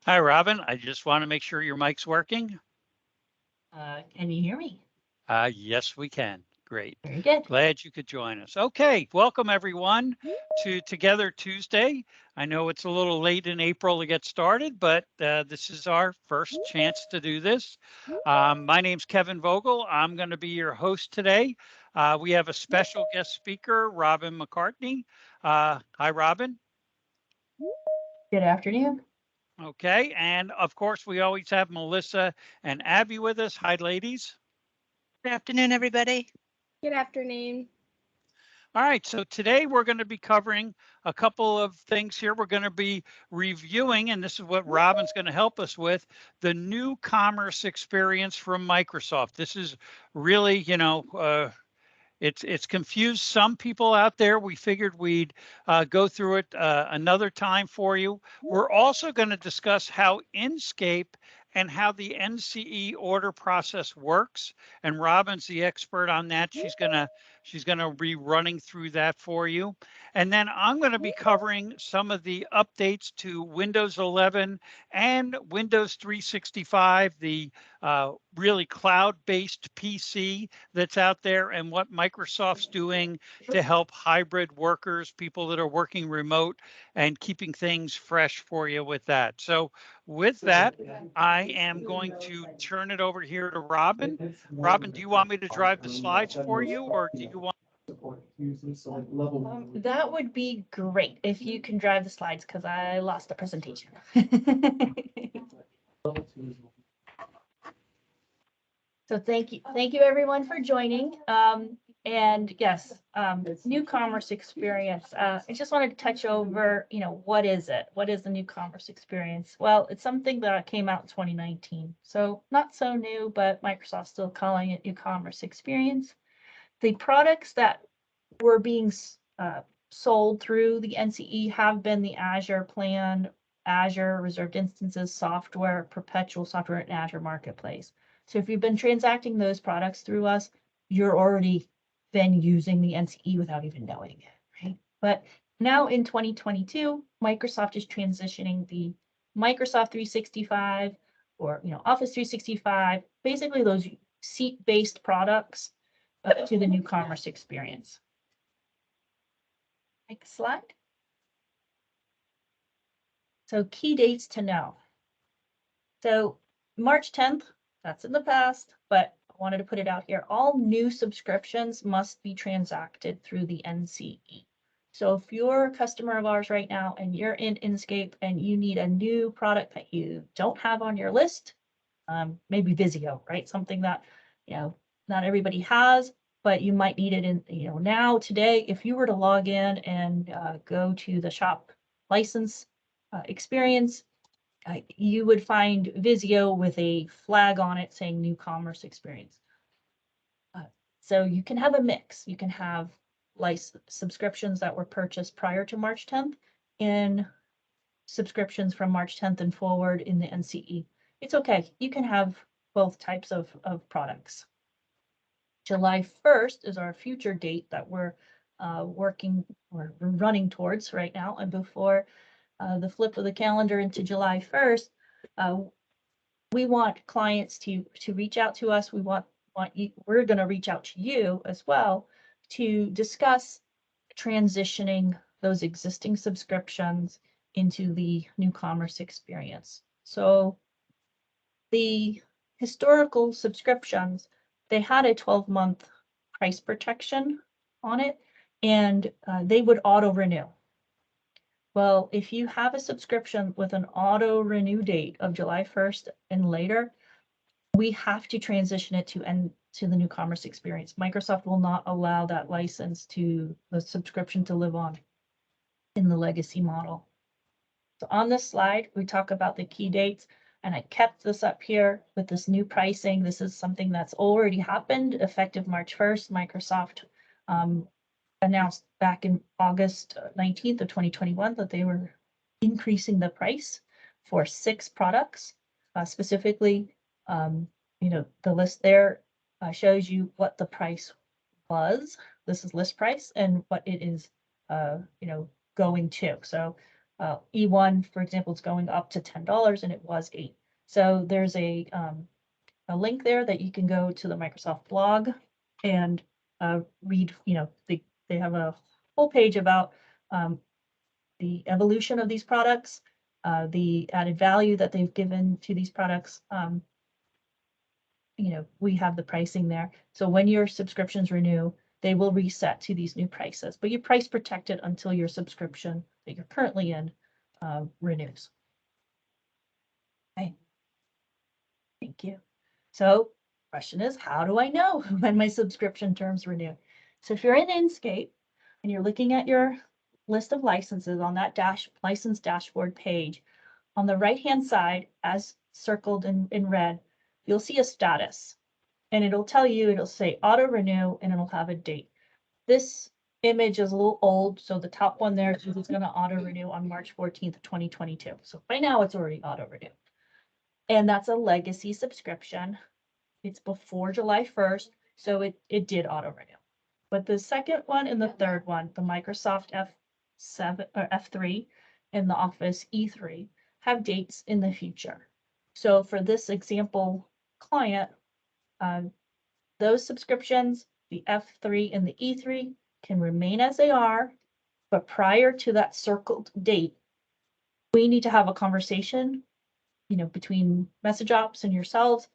Hi, Robin. I just want to make sure your mic's working. Can you hear me? Yes, we can. Great. Very good. Glad you could join us. Okay, welcome everyone to Together Tuesday. I know it's a little late in April to get started, but this is our first chance to do this. My name's Kevin Vogel. I'm going to be your host today. We have a special guest speaker, Robin McCartney. Hi, Robin. Good afternoon. Okay, and of course, we always have Melissa and Abby with us. Hi, ladies. Good afternoon, everybody. Good afternoon. All right, so today we're going to be covering a couple of things here. We're going to be reviewing, and this is what Robin's going to help us with, the new commerce experience from Microsoft. This is really, it's confused some people out there. We figured we'd go through it another time for you. We're also going to discuss how Inscape and how the NCE order process works. And Robin's the expert on that. She's gonna be running through that for you. And then I'm going to be covering some of the updates to Windows 11 and Windows 365, the really cloud-based PC that's out there, and what Microsoft's doing to help hybrid workers, people that are working remote, and keeping things fresh for you with that. So with that, I am going to turn it over here to Robin. Robin, do you want me to drive the slides for you, or do you want? That would be great if you can drive the slides because I lost the presentation. So thank you everyone for joining. And yes, new commerce experience. I just wanted to touch over, what is it? What is the new commerce experience? Well, it's something that came out in 2019. So not so new, but Microsoft's still calling it new commerce experience. The products that were being sold through the NCE have been the Azure plan, Azure reserved instances, software, perpetual software, and Azure Marketplace. So if you've been transacting those products through us, you're already been using the NCE without even knowing it, right? But now in 2022, Microsoft is transitioning the Microsoft 365 or Office 365, basically those seat-based products to the new commerce experience. Next slide. So key dates to know. So March 10th, that's in the past, but I wanted to put it out here. All new subscriptions must be transacted through the NCE. So if you're a customer of ours right now and you're in Inscape and you need a new product that you don't have on your list, maybe Visio, right? Something that, not everybody has, but you might need it in, now today, if you were to log in and go to the shop license experience, you would find Visio with a flag on it saying new commerce experience. So you can have a mix. You can have subscriptions that were purchased prior to March 10th and subscriptions from March 10th and forward in the NCE. It's okay. You can have both types of products. July 1st is our future date that we're working or running towards right now. And before the flip of the calendar into July 1st, we want clients to reach out to us. We're going to reach out to you as well to discuss transitioning those existing subscriptions into the new commerce experience. So the historical subscriptions, they had a 12-month price protection on it, and they would auto renew. Well, if you have a subscription with an auto renew date of July 1st and later, we have to transition it to the new commerce experience. Microsoft will not allow that license to the subscription to live on in the legacy model. So on this slide, we talk about the key dates, and I kept this up here with this new pricing. This is something that's already happened effective March 1st. Microsoft announced back in August 19th of 2021 that they were increasing the price for 6 products, specifically, the list there shows you what the price was. This is list price and what it is, going to. So E1, for example, is going up to $10 and it was $8. So there's a link there that you can go to the Microsoft blog and read, they have a whole page about the evolution of these products, the added value that they've given to these products. We have the pricing there. So when your subscriptions renew, they will reset to these new prices, but you price protected until your subscription that you're currently in renews. Okay. Thank you. So question is, how do I know when my subscription terms renew? So if you're in Inscape and you're looking at your list of licenses on that license dashboard page, on the right-hand side, as circled in red, you'll see a status. And it'll tell you, it'll say auto renew, and it'll have a date. This image is a little old, so the top one there says it's going to auto renew on March 14th, 2022. So by now it's already auto renew. And that's a legacy subscription. It's before July 1st, so it did auto renew. But the second one and the third one, the Microsoft F7 or F3 and the Office E3, have dates in the future. So for this example client, those subscriptions, the F3 and the E3, can remain as they are, but prior to that circled date, we need to have a conversation, between MessageOps and yourselves.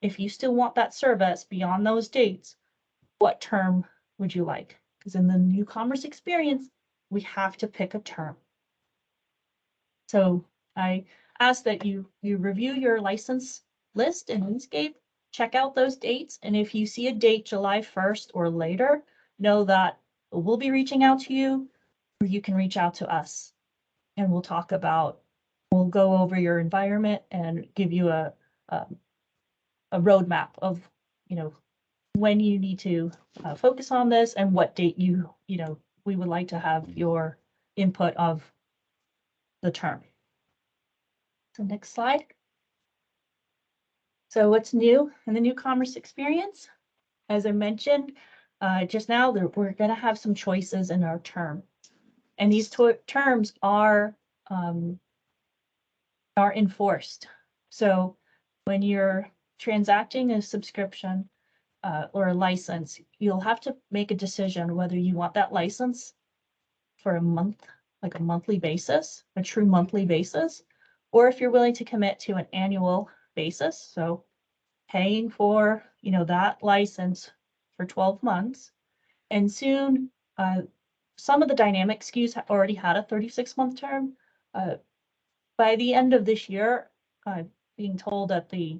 If you still want that service beyond those dates, what term would you like? Because in the new commerce experience, we have to pick a term. So I ask that you review your license list in Inscape, check out those dates, and if you see a date July 1st or later, know that we'll be reaching out to you, or you can reach out to us, and we'll go over your environment and give you a roadmap of, when you need to focus on this and what date we would like to have your input of the term. So next slide. So what's new in the new commerce experience? As I mentioned just now, we're going to have some choices in our term. And these terms are enforced. So when you're transacting a subscription or a license, you'll have to make a decision whether you want that license for a month, like a monthly basis, a true monthly basis, or if you're willing to commit to an annual basis. So paying for, that license for 12 months. And soon, some of the dynamic SKUs already had a 36-month term. By the end of this year, being told that the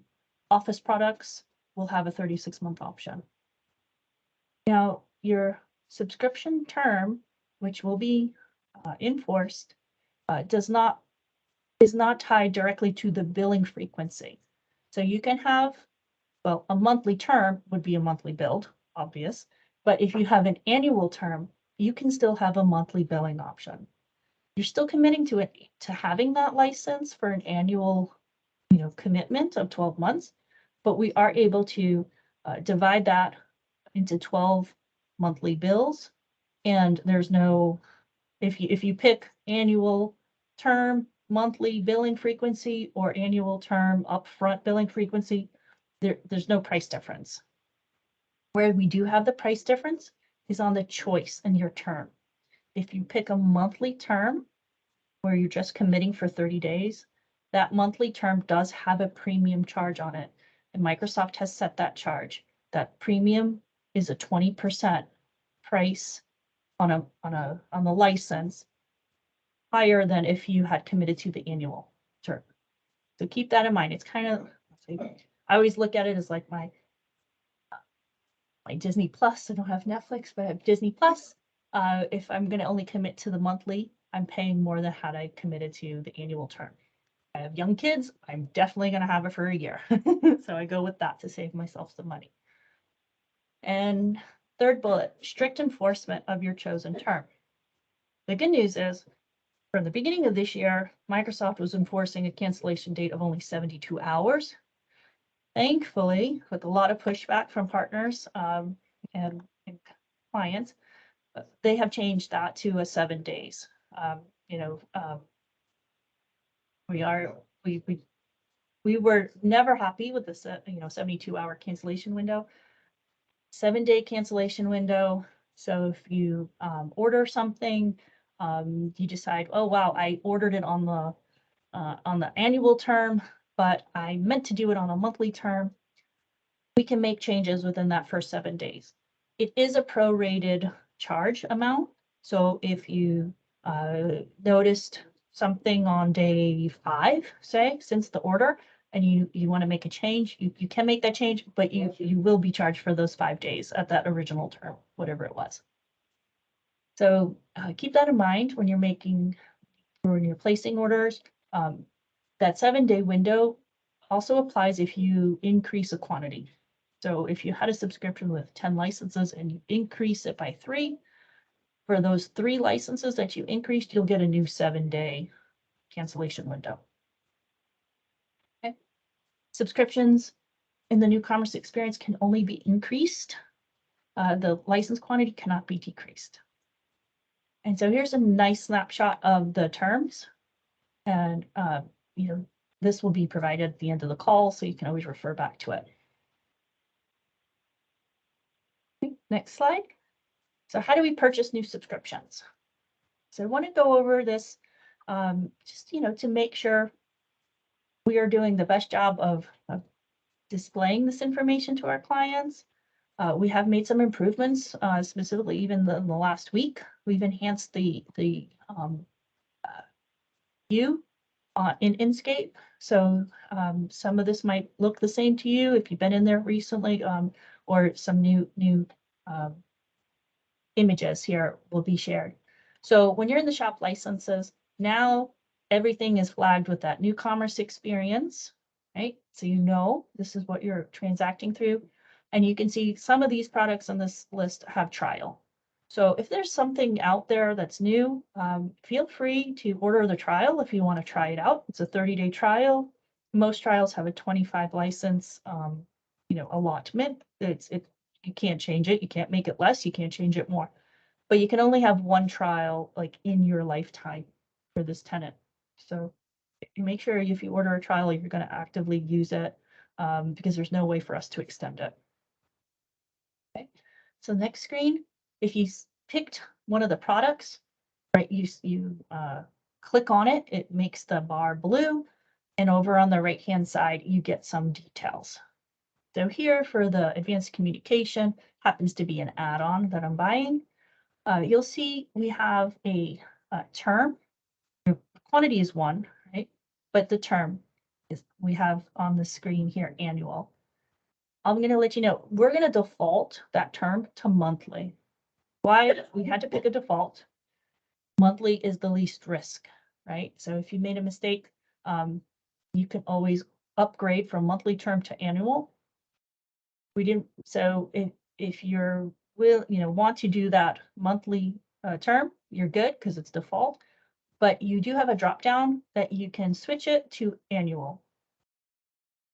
Office products will have a 36-month option. Now, your subscription term, which will be enforced, is not tied directly to the billing frequency. So you can have, well, a monthly term would be a monthly billed, obvious, but if you have an annual term, you can still have a monthly billing option. You're still committing to having that license for an annual, commitment of 12 months, but we are able to divide that into 12 monthly bills. And there's no, if you pick annual term, monthly billing frequency, or annual term upfront billing frequency, there's no price difference. Where we do have the price difference is on the choice in your term. If you pick a monthly term where you're just committing for 30 days, that monthly term does have a premium charge on it. And Microsoft has set that charge. That premium is a 20% price on the license, higher than if you had committed to the annual term. So keep that in mind. It's kind of, I always look at it as like my Disney Plus. I don't have Netflix, but I have Disney Plus. If I'm going to only commit to the monthly, I'm paying more than had I committed to the annual term. I have young kids. I'm definitely going to have it for a year. So I go with that to save myself some money. And third bullet, strict enforcement of your chosen term. The good news is, from the beginning of this year, Microsoft was enforcing a cancellation date of only 72 hours. thankfully, with a lot of pushback from partners and clients, they have changed that to a 7 days. You know, we were never happy with the 72-hour cancellation window. 7-day cancellation window. So if you order something, you decide, oh wow, I ordered it on the annual term, but I meant to do it on a monthly term. We can make changes within that first 7 days. It is a prorated charge amount. So if you noticed something on day 5, say, since the order, and you want to make a change, you can make that change, but you will be charged for those 5 days at that original term, whatever it was. So keep that in mind when you're placing orders. That 7-day window also applies if you increase a quantity. So if you had a subscription with 10 licenses and you increase it by 3, for those 3 licenses that you increased, you'll get a new 7-day cancellation window. Okay. Subscriptions in the new commerce experience can only be increased. The license quantity cannot be decreased. And so here's a nice snapshot of the terms. And this will be provided at the end of the call, so you can always refer back to it. Okay, next slide. So how do we purchase new subscriptions? So I want to go over this just, to make sure we are doing the best job of displaying this information to our clients. We have made some improvements, specifically even in the last week. We've enhanced the view in Inscape. So some of this might look the same to you if you've been in there recently, or some new images here will be shared. So when you're in the shop licenses, now everything is flagged with that new commerce experience, right? So this is what you're transacting through. And you can see some of these products on this list have trial. So if there's something out there that's new, feel free to order the trial if you want to try it out. It's a 30-day trial. Most trials have a 25 license, allotment. You can't change it. You can't make it less. You can't change it more. But you can only have one trial in your lifetime for this tenant. So make sure if you order a trial, you're going to actively use it because there's no way for us to extend it. Okay. So next screen, if you picked one of the products, right, you click on it, it makes the bar blue, and over on the right-hand side, you get some details. So here for the advanced communication, happens to be an add-on that I'm buying. You'll see we have a term. The quantity is 1, right? But the term is, we have on the screen here, annual. I'm going to let you know, we're going to default that term to monthly. Why? We had to pick a default. Monthly is the least risk, right? So if you made a mistake, you can always upgrade from monthly term to annual. We didn't. So if you're want to do that monthly term, you're good because it's default. But you do have a drop down that you can switch it to annual.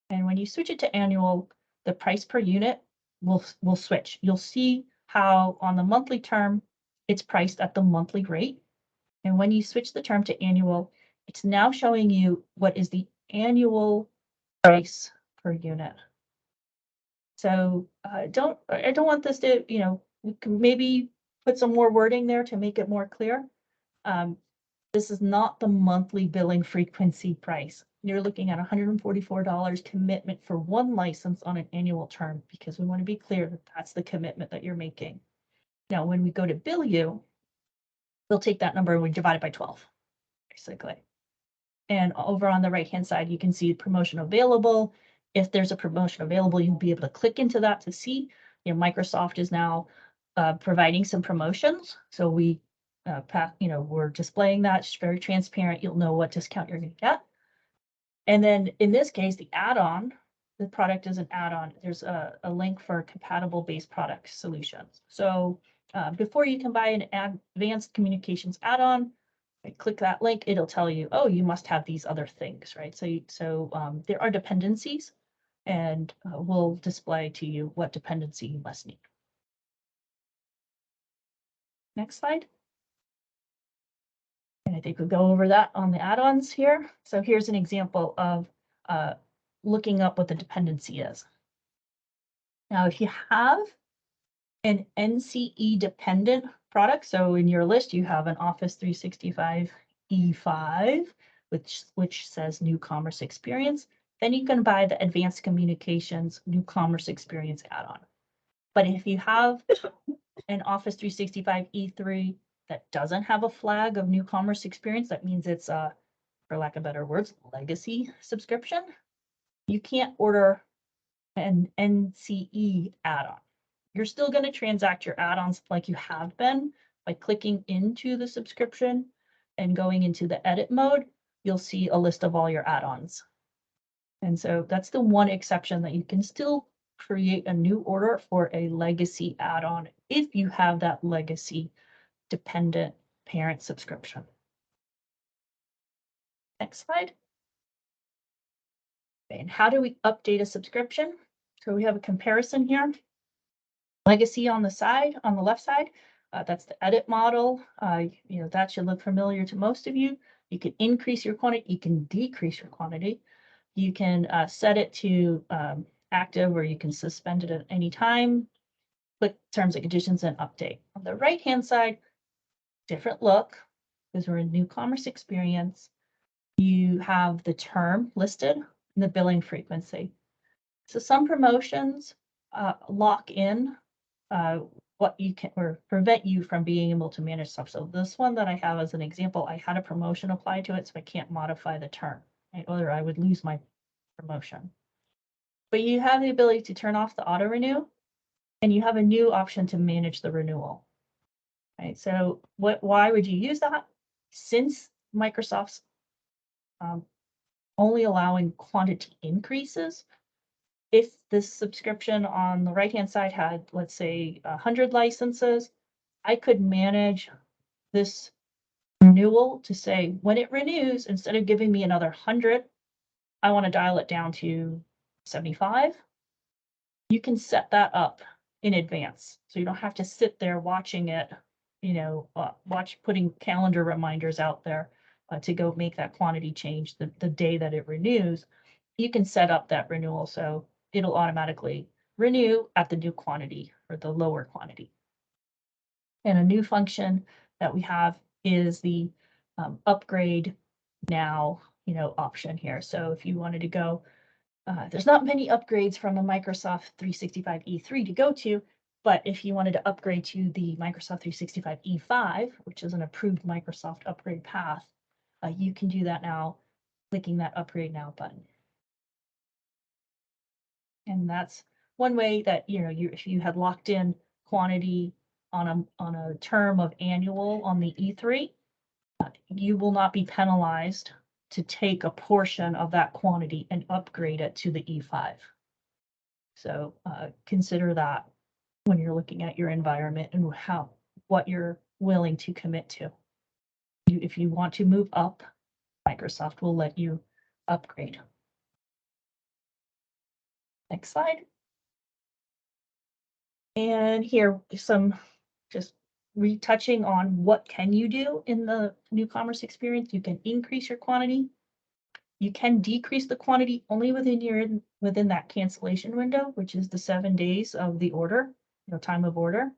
And when you switch it to annual, the price per unit will switch. You'll see how on the monthly term, it's priced at the monthly rate. And when you switch the term to annual, it's now showing you what is the annual price per unit. So I don't want this to, we can maybe put some more wording there to make it more clear. This is not the monthly billing frequency price. You're looking at $144 commitment for one license on an annual term, because we want to be clear that that's the commitment that you're making. Now, when we go to bill you, we'll take that number and we divide it by 12, basically. And over on the right-hand side, you can see promotion available. If there's a promotion available, you'll be able to click into that to see. Microsoft is now providing some promotions. So we're displaying that. It's very transparent. You'll know what discount you're going to get. And then in this case, the add-on, the product is an add-on. There's a link for compatible base product solutions. So before you can buy an advanced communications add-on, click that link, it'll tell you, oh, you must have these other things, right? So there are dependencies. and we'll display to you what dependency you must need. Next slide. And I think we'll go over that on the add-ons here. So here's an example of looking up what the dependency is. Now, if you have an NCE dependent product, so in your list you have an Office 365 E5, which says New Commerce Experience, then you can buy the Advanced Communications New Commerce Experience add-on. But if you have an Office 365 E3 that doesn't have a flag of New Commerce Experience, that means it's for lack of better words, legacy subscription, you can't order an NCE add-on. You're still going to transact your add-ons like you have been by clicking into the subscription and going into the edit mode. You'll see a list of all your add-ons. And so that's the one exception, that you can still create a new order for a legacy add-on if you have that legacy dependent parent subscription. Next slide. And how do we update a subscription? So we have a comparison here. Legacy on the side, on the left side, that's the edit model. That should look familiar to most of you. You can increase your quantity, you can decrease your quantity. You can set it to active, or you can suspend it at any time. Click terms and conditions and update. On the right-hand side, different look, because we're in New Commerce Experience. You have the term listed and the billing frequency. So some promotions lock in what you can, or prevent you from being able to manage stuff. So this one that I have as an example, I had a promotion applied to it, so I can't modify the term, right? Or I would lose my promotion. But you have the ability to turn off the auto renew, and you have a new option to manage the renewal. Right? So why would you use that? Since Microsoft's only allowing quantity increases, if this subscription on the right-hand side had, let's say, 100 licenses, I could manage this renewal to say, when it renews, instead of giving me another 100, I want to dial it down to 75. You can set that up in advance, so you don't have to sit there watching it, putting calendar reminders out there to go make that quantity change the day that it renews. You can set up that renewal so it'll automatically renew at the new quantity or the lower quantity. And a new function that we have is the upgrade now, option here. So if you wanted to go, there's not many upgrades from a Microsoft 365 E3 to go to, but if you wanted to upgrade to the Microsoft 365 E5, which is an approved Microsoft upgrade path, you can do that now, clicking that upgrade now button. And that's one way that, if you had locked in quantity on a term of annual on the E3, you will not be penalized to take a portion of that quantity and upgrade it to the E5. So consider that when you're looking at your environment and what you're willing to commit to. If you want to move up, Microsoft will let you upgrade. Next slide. And here some just retouching on what can you do in the New Commerce Experience. You can increase your quantity. You can decrease the quantity only within that cancellation window, which is the 7 days of the order, time of order.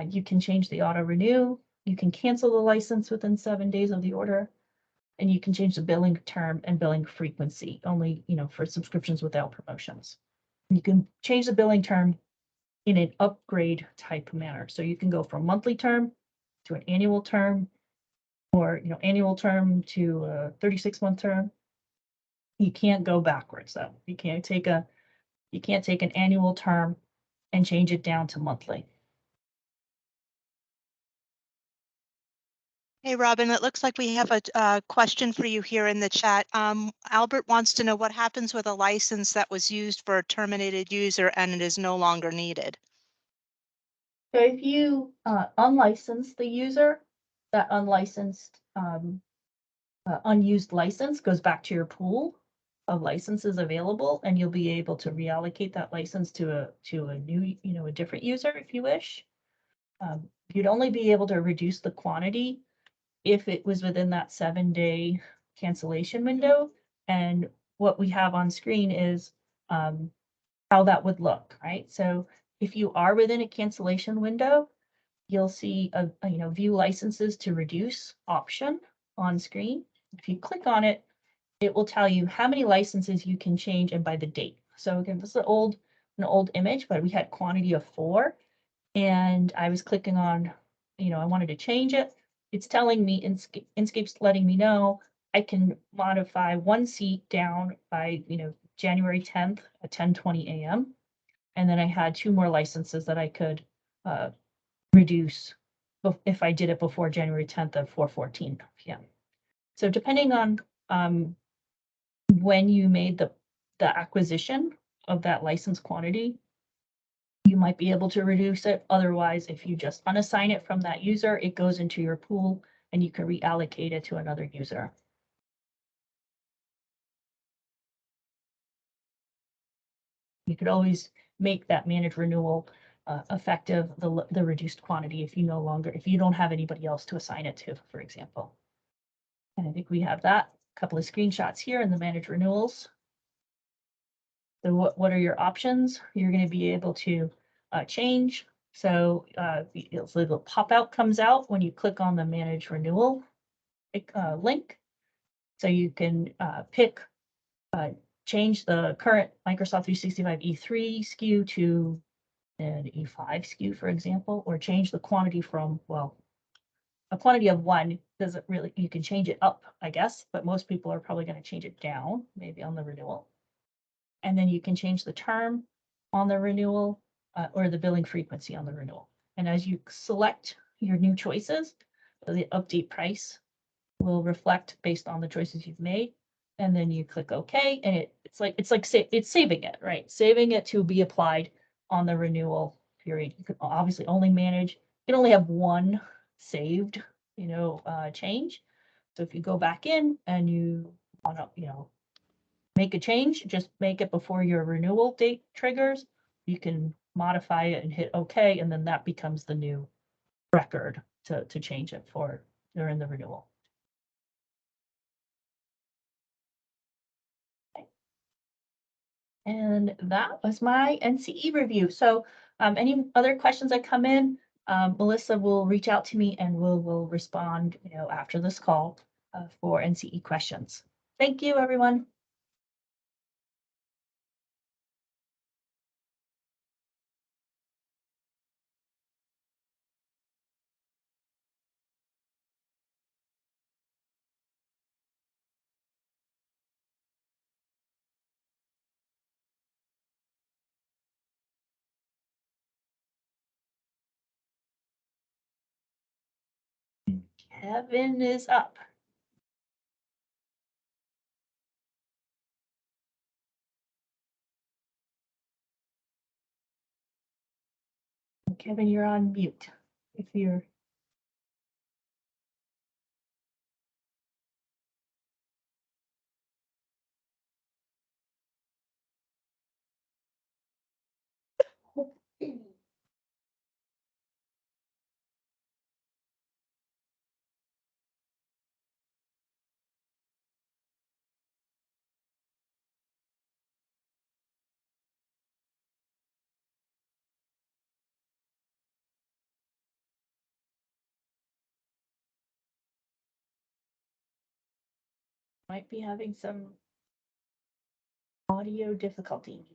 You can change the auto renew. You can cancel the license within 7 days of the order, and you can change the billing term and billing frequency only, for subscriptions without promotions. You can change the billing term in an upgrade type manner. So you can go from monthly term to an annual term, or annual term to a 36-month term. You can't go backwards though. You can't take an annual term and change it down to monthly. Hey, Robin, it looks like we have a question for you here in the chat. Albert wants to know what happens with a license that was used for a terminated user and it is no longer needed. So if you unlicense the user, that unlicensed unused license goes back to your pool. of licenses available, and you'll be able to reallocate that license to a new, a different user if you wish. You'd only be able to reduce the quantity if it was within that 7-day cancellation window. And what we have on screen is how that would look, right? So if you are within a cancellation window, you'll see a view licenses to reduce option on screen. If you click on it, it will tell you how many licenses you can change and by the date. So again, this is an old image, but we had quantity of 4, and I was clicking on, I wanted to change it. It's telling me, Inscape's letting me know I can modify 1 seat down by, January 10th at 10:20 a.m. And then I had 2 more licenses that I could reduce if I did it before January 10th at 4:14 p.m. So depending on when you made the acquisition of that license quantity, you might be able to reduce it. Otherwise, if you just unassign it from that user, it goes into your pool and you can reallocate it to another user. You could always make that managed renewal effective, the reduced quantity, if you don't have anybody else to assign it to, for example. And I think we have that. A couple of screenshots here in the managed renewals. So what are your options? You're going to be able to change. So the little pop-out comes out when you click on the manage renewal link. So you can change the current Microsoft 365 E3 SKU to an E5 SKU, for example, or change the quantity from, well, a quantity of 1 doesn't really, you can change it up, I guess, but most people are probably going to change it down, maybe on the renewal. And then you can change the term on the renewal or the billing frequency on the renewal. And as you select your new choices, the update price will reflect based on the choices you've made. And then you click OK, and it's saving it, right? Saving it to be applied on the renewal period. You can obviously only manage, you can only have 1 saved, change. So if you go back in and you want to, make a change, just make it before your renewal date triggers. You can modify it and hit OK, and then that becomes the new record to change it for during the renewal. Okay. And that was my NCE review. So any other questions that come in, Melissa will reach out to me and we'll respond, after this call for NCE questions. Thank you, everyone. Kevin is up. Kevin, you're on mute. If you're might be having some audio difficulty.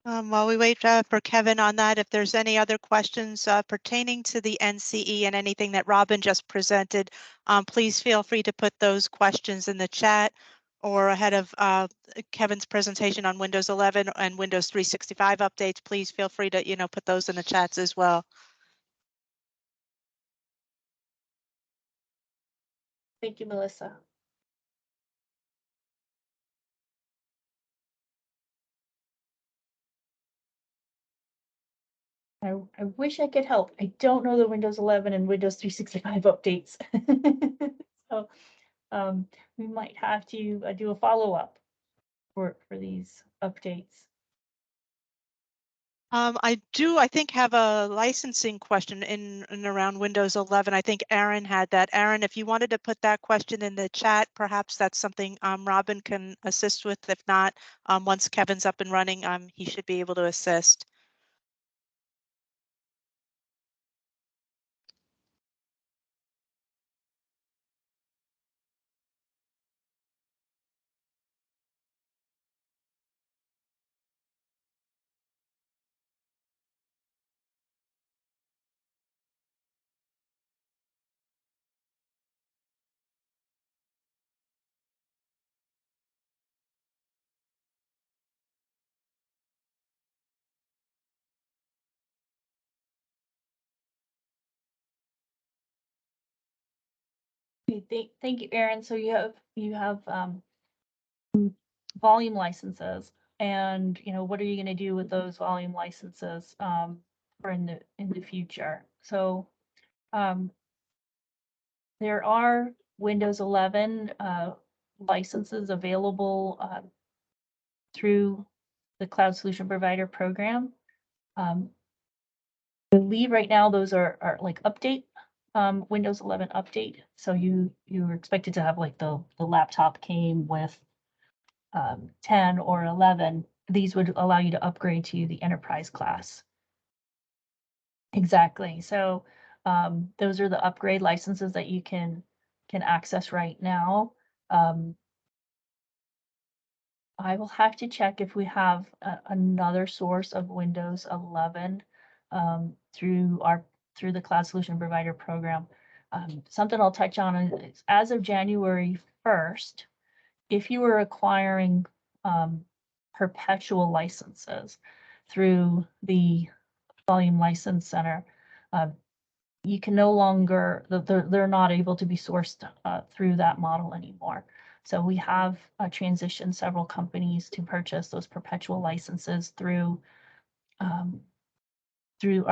While we wait for Kevin on that, if there's any other questions pertaining to the NCE and anything that Robin just presented, please feel free to put those questions in the chat or ahead of Kevin's presentation on Windows 11 and Windows 365 updates. Please feel free to put those in the chats as well. Thank you, Melissa. I wish I could help. I don't know the Windows 11 and Windows 365 updates. So we might have to do a follow-up for these updates. I think, have a licensing question in and around Windows 11. I think Aaron had that. Aaron, if you wanted to put that question in the chat, perhaps that's something Robin can assist with. If not, once Kevin's up and running, he should be able to assist. Okay, thank you, Aaron. So you have volume licenses, and what are you going to do with those volume licenses for in the future? So there are Windows 11 licenses available through the Cloud Solution Provider program. I believe right now those are like update Windows 11 update. So you're expected to have like the laptop came with 10 or 11. These would allow you to upgrade to the enterprise class. Exactly. So those are the upgrade licenses that you can access right now. I will have to check if we have another source of Windows 11 through the Cloud Solution Provider program. Something I'll touch on is as of January 1st, if you were acquiring perpetual licenses through the Volume License Center, you can no longer, they're not able to be sourced through that model anymore. So we have transitioned several companies to purchase those perpetual licenses through our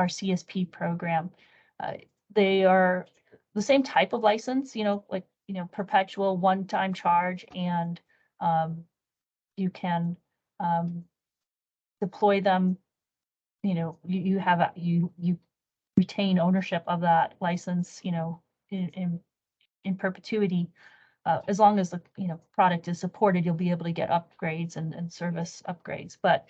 CSP program. They are the same type of license, like perpetual one-time charge, and you can deploy them. You have you retain ownership of that license, in perpetuity. As long as the product is supported, you'll be able to get upgrades and service upgrades. But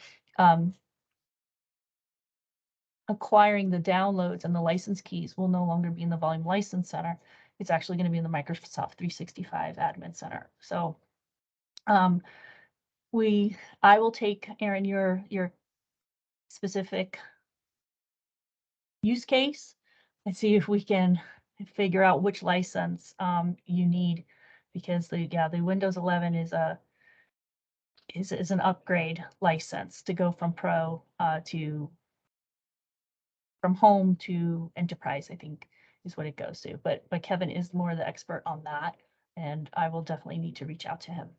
acquiring the downloads and the license keys will no longer be in the Volume License Center. It's actually going to be in the Microsoft 365 Admin Center. So I will take, Aaron, your specific use case and see if we can figure out which license you need, because the Windows 11 is an upgrade license to go from Pro from home to enterprise, I think is what it goes to. But Kevin is more the expert on that, and I will definitely need to reach out to him.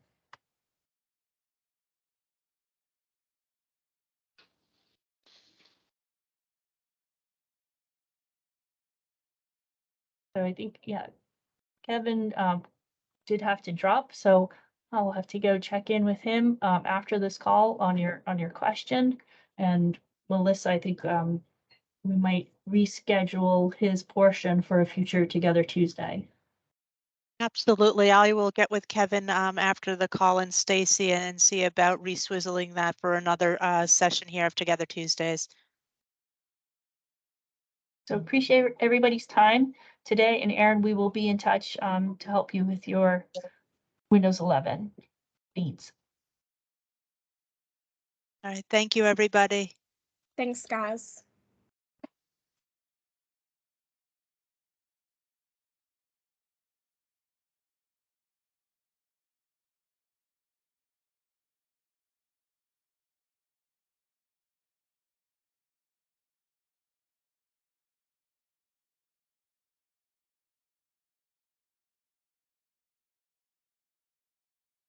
So I think, Kevin did have to drop, so I'll have to go check in with him after this call on your question. And Melissa, I think we might reschedule his portion for a future Together Tuesday. Absolutely. I will get with Kevin after the call and Stacy and see about reswizzling that for another session here of Together Tuesdays. So appreciate everybody's time today. And Aaron, we will be in touch to help you with your Windows 11 needs. All right. Thank you, everybody. Thanks, guys.